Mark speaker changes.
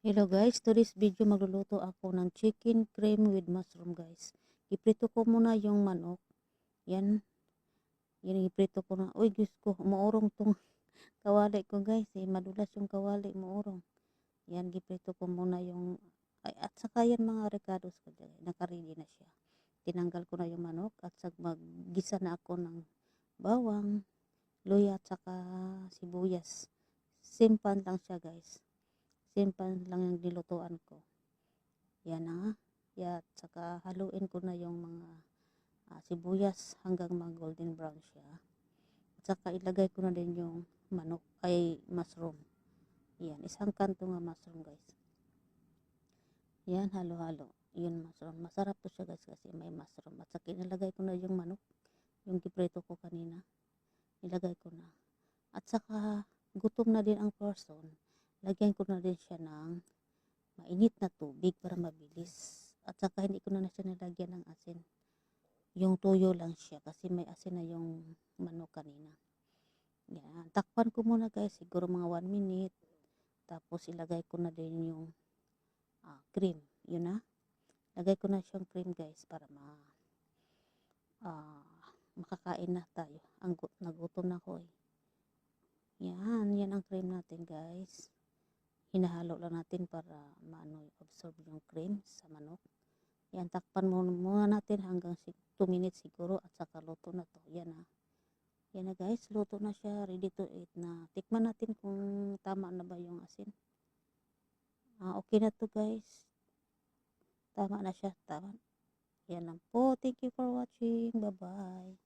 Speaker 1: Hello guys, today's video magluluto ako ng chicken cream with mushroom guys. Iprito ko muna yung manok. Yan, yan iprito ko na. Uy, Diyos ko, maurong tong kawali ko guys. Madulas yung kawali, maurong. Yan, iprito ko muna yung, ay, at saka yan mga recados ko dyan. Nakaready na siya. Tinanggal ko na yung manok at saka maggisa na ako ng bawang, luya at saka sibuyas. Simpan lang siya guys. Simpan lang yung nilutuan ko. Yan na. At saka haluin ko na yung mga sibuyas hanggang mag golden brown siya. At saka ilagay ko na din yung manok ay mushroom. Yan, isang kanto nga mushroom guys. Yan, halo-halo. Yun mushroom. Masarap to siya guys kasi may mushroom. At saka inilagay ko na yung manok, yung giprito ko kanina. Ilagay ko na. At saka gutom na din ang person. Lagyan ko na din siya ng mainit na tubig para mabilis. At saka hindi ko na siya nilagyan ng asin. Yung tuyo lang siya kasi may asin na yung manok kanina. Yan. Takpan ko muna guys. Siguro mga 1 minute. Tapos ilagay ko na din yung cream. Yun na. Lagay ko na siyang cream guys para makakain na tayo. Nagutom na ko eh. Yan. Yan ang cream natin guys. Hinahalo lang natin para absorb yung cream sa manok. Yan, takpan muna natin hanggang 2 minutes siguro at saka luto na to. Yan na. Yan na guys, luto na siya, ready to eat na. Tikman natin kung tama na ba yung asin. Okay na to guys. Tama na siya, tama. Yan lang po. Thank you for watching. Bye-bye.